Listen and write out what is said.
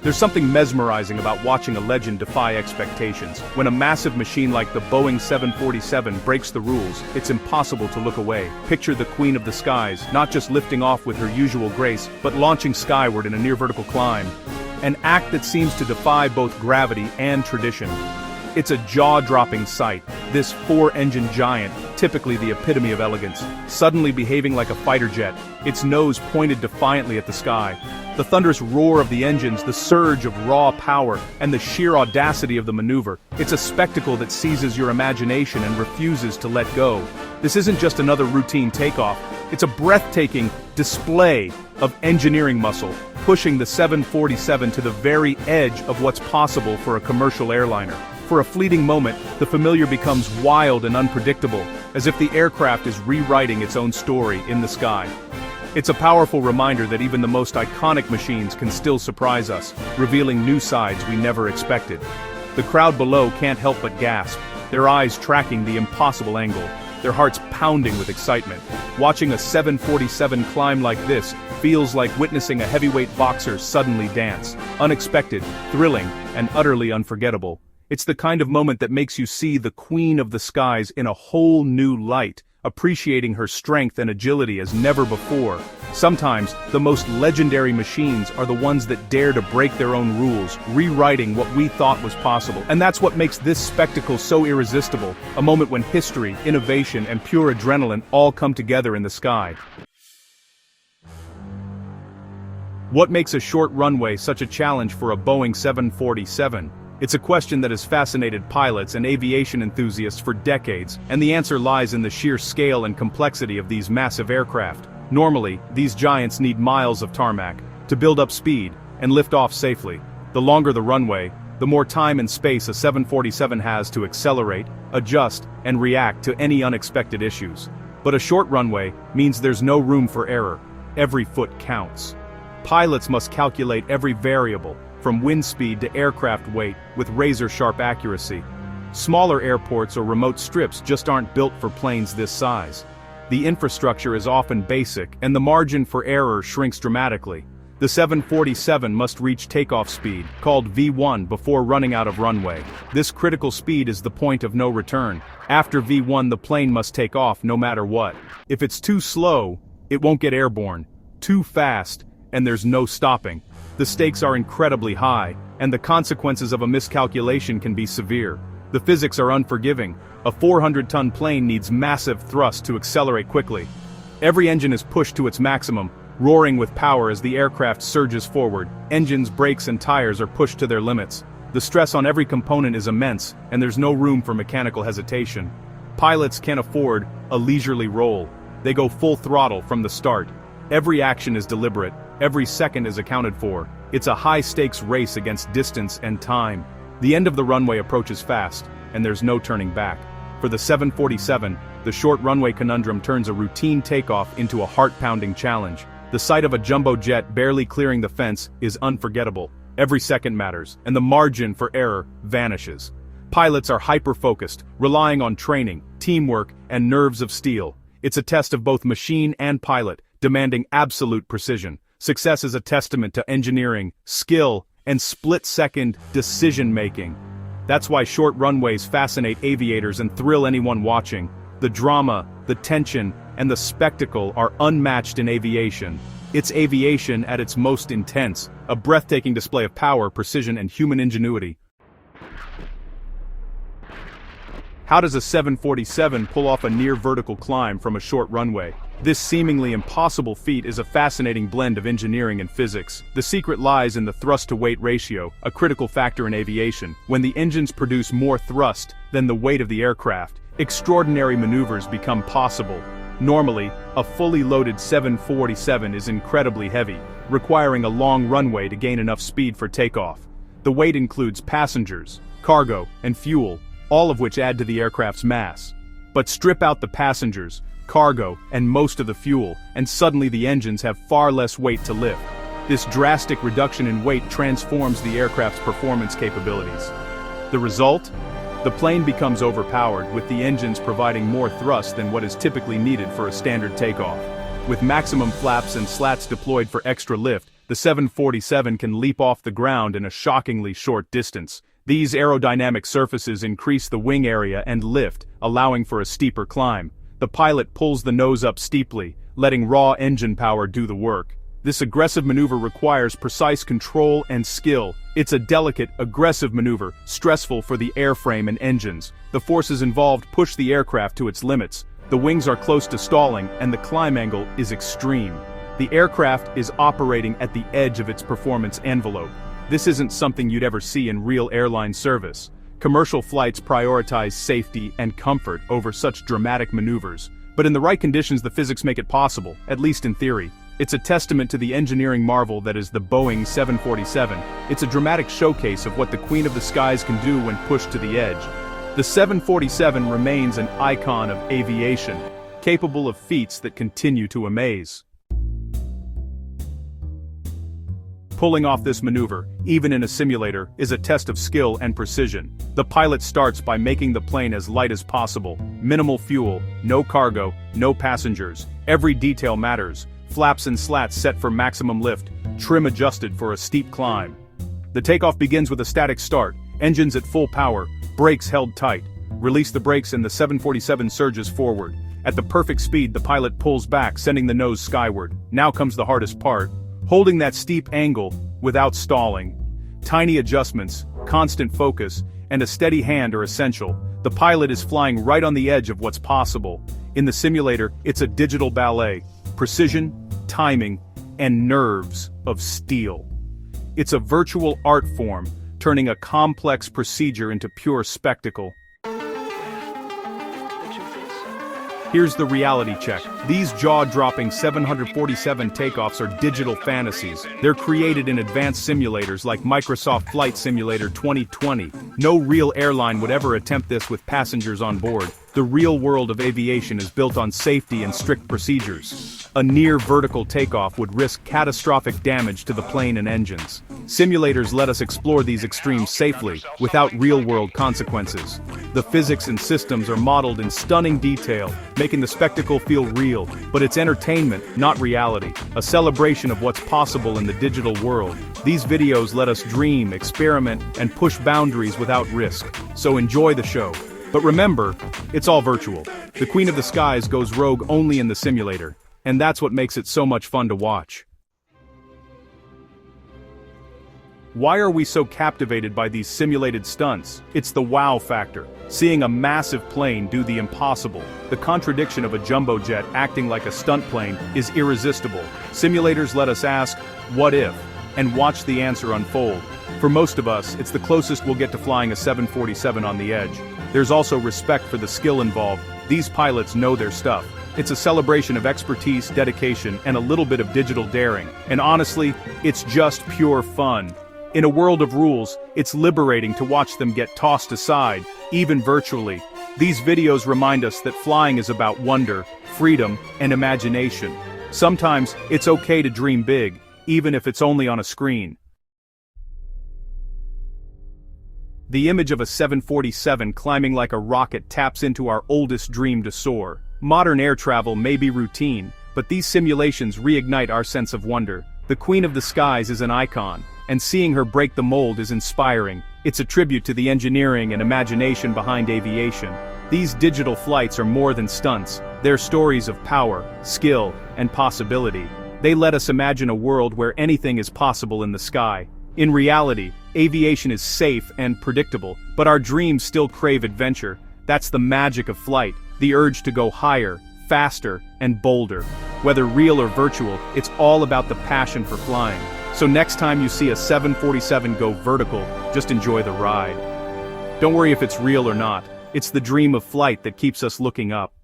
There's something mesmerizing about watching a legend defy expectations. When a massive machine like the Boeing 747 breaks the rules, it's impossible to look away. Picture the queen of the skies, not just lifting off with her usual grace, but launching skyward in a near-vertical climb. An act that seems to defy both gravity and tradition. It's a jaw-dropping sight, this four-engine giant, typically the epitome of elegance, suddenly behaving like a fighter jet, its nose pointed defiantly at the sky. The thunderous roar of the engines, the surge of raw power, and the sheer audacity of the maneuver. It's a spectacle that seizes your imagination and refuses to let go. This isn't just another routine takeoff, it's a breathtaking display of engineering muscle, pushing the 747 to the very edge of what's possible for a commercial airliner. For a fleeting moment, the familiar becomes wild and unpredictable, as if the aircraft is rewriting its own story in the sky. It's a powerful reminder that even the most iconic machines can still surprise us, revealing new sides we never expected. The crowd below can't help but gasp, their eyes tracking the impossible angle, their hearts pounding with excitement. Watching a 747 climb like this feels like witnessing a heavyweight boxer suddenly dance, unexpected, thrilling, and utterly unforgettable. It's the kind of moment that makes you see the queen of the skies in a whole new light, appreciating her strength and agility as never before. Sometimes, the most legendary machines are the ones that dare to break their own rules, rewriting what we thought was possible. And that's what makes this spectacle so irresistible, a moment when history, innovation, and pure adrenaline all come together in the sky. What makes a short runway such a challenge for a Boeing 747? It's a question that has fascinated pilots and aviation enthusiasts for decades, and the answer lies in the sheer scale and complexity of these massive aircraft. Normally, these giants need miles of tarmac to build up speed and lift off safely. The longer the runway, the more time and space a 747 has to accelerate, adjust, and react to any unexpected issues. But a short runway means there's no room for error. Every foot counts. Pilots must calculate every variable, from wind speed to aircraft weight, with razor-sharp accuracy. Smaller airports or remote strips just aren't built for planes this size. The infrastructure is often basic, and the margin for error shrinks dramatically. The 747 must reach takeoff speed, called V1, before running out of runway. This critical speed is the point of no return. After V1, the plane must take off no matter what. If it's too slow, it won't get airborne. Too fast, and there's no stopping. The stakes are incredibly high, and the consequences of a miscalculation can be severe. The physics are unforgiving. A 400-ton plane needs massive thrust to accelerate quickly. Every engine is pushed to its maximum, roaring with power as the aircraft surges forward. Engines, brakes, and tires are pushed to their limits. The stress on every component is immense, and there's no room for mechanical hesitation. Pilots can't afford a leisurely roll. They go full throttle from the start. Every action is deliberate. Every second is accounted for. It's a high-stakes race against distance and time. The end of the runway approaches fast, and there's no turning back. For the 747, the short runway conundrum turns a routine takeoff into a heart-pounding challenge. The sight of a jumbo jet barely clearing the fence is unforgettable. Every second matters, and the margin for error vanishes. Pilots are hyper-focused, relying on training, teamwork, and nerves of steel. It's a test of both machine and pilot, demanding absolute precision. Success is a testament to engineering, skill, and split-second decision-making. That's why short runways fascinate aviators and thrill anyone watching. The drama, the tension, and the spectacle are unmatched in aviation. It's aviation at its most intense, a breathtaking display of power, precision, and human ingenuity. How does a 747 pull off a near-vertical climb from a short runway? This seemingly impossible feat is a fascinating blend of engineering and physics. The secret lies in the thrust-to-weight ratio, a critical factor in aviation. When the engines produce more thrust than the weight of the aircraft, extraordinary maneuvers become possible. Normally, a fully loaded 747 is incredibly heavy, requiring a long runway to gain enough speed for takeoff. The weight includes passengers, cargo, and fuel, all of which add to the aircraft's mass. But strip out the passengers, cargo, and most of the fuel, and suddenly the engines have far less weight to lift. This drastic reduction in weight transforms the aircraft's performance capabilities. The result? The plane becomes overpowered, with the engines providing more thrust than what is typically needed for a standard takeoff. With maximum flaps and slats deployed for extra lift, the 747 can leap off the ground in a shockingly short distance. These aerodynamic surfaces increase the wing area and lift, allowing for a steeper climb. The pilot pulls the nose up steeply, letting raw engine power do the work. This aggressive maneuver requires precise control and skill. It's a delicate, aggressive maneuver, stressful for the airframe and engines. The forces involved push the aircraft to its limits. The wings are close to stalling, and the climb angle is extreme. The aircraft is operating at the edge of its performance envelope. This isn't something you'd ever see in real airline service. Commercial flights prioritize safety and comfort over such dramatic maneuvers. But in the right conditions, the physics make it possible, at least in theory. It's a testament to the engineering marvel that is the Boeing 747. It's a dramatic showcase of what the Queen of the Skies can do when pushed to the edge. The 747 remains an icon of aviation, capable of feats that continue to amaze. Pulling off this maneuver, even in a simulator, is a test of skill and precision. The pilot starts by making the plane as light as possible. Minimal fuel, no cargo, no passengers. Every detail matters. Flaps and slats set for maximum lift, trim adjusted for a steep climb. The takeoff begins with a static start, engines at full power, brakes held tight. Release the brakes and the 747 surges forward. At the perfect speed, the pilot pulls back, sending the nose skyward. Now comes the hardest part. Holding that steep angle without stalling. Tiny adjustments, constant focus, and a steady hand are essential. The pilot is flying right on the edge of what's possible. In the simulator, it's a digital ballet. Precision, timing, and nerves of steel. It's a virtual art form, turning a complex procedure into pure spectacle. Here's the reality check. These jaw-dropping 747 takeoffs are digital fantasies. They're created in advanced simulators like Microsoft Flight Simulator 2020. No real airline would ever attempt this with passengers on board. The real world of aviation is built on safety and strict procedures. A near vertical takeoff would risk catastrophic damage to the plane and engines. Simulators let us explore these extremes safely, without real-world consequences. The physics and systems are modeled in stunning detail, making the spectacle feel real, but it's entertainment, not reality, a celebration of what's possible in the digital world. These videos let us dream, experiment, and push boundaries without risk. So enjoy the show. But remember, it's all virtual. The Queen of the Skies goes rogue only in the simulator, and that's what makes it so much fun to watch. Why are we so captivated by these simulated stunts? It's the wow factor. Seeing a massive plane do the impossible. The contradiction of a jumbo jet acting like a stunt plane is irresistible. Simulators let us ask, what if? And watch the answer unfold. For most of us, it's the closest we'll get to flying a 747 on the edge. There's also respect for the skill involved. These pilots know their stuff. It's a celebration of expertise, dedication, and a little bit of digital daring. And honestly, it's just pure fun. In a world of rules, it's liberating to watch them get tossed aside, even virtually. These videos remind us that flying is about wonder, freedom, and imagination. Sometimes, it's okay to dream big, even if it's only on a screen. The image of a 747 climbing like a rocket taps into our oldest dream to soar. Modern air travel may be routine, but these simulations reignite our sense of wonder. The Queen of the Skies is an icon, and seeing her break the mold is inspiring. It's a tribute to the engineering and imagination behind aviation. These digital flights are more than stunts. They're stories of power, skill, and possibility. They let us imagine a world where anything is possible in the sky. In reality, aviation is safe and predictable, but our dreams still crave adventure. That's the magic of flight, the urge to go higher, faster, and bolder. Whether real or virtual, it's all about the passion for flying. So next time you see a 747 go vertical, just enjoy the ride. Don't worry if it's real or not. It's the dream of flight that keeps us looking up.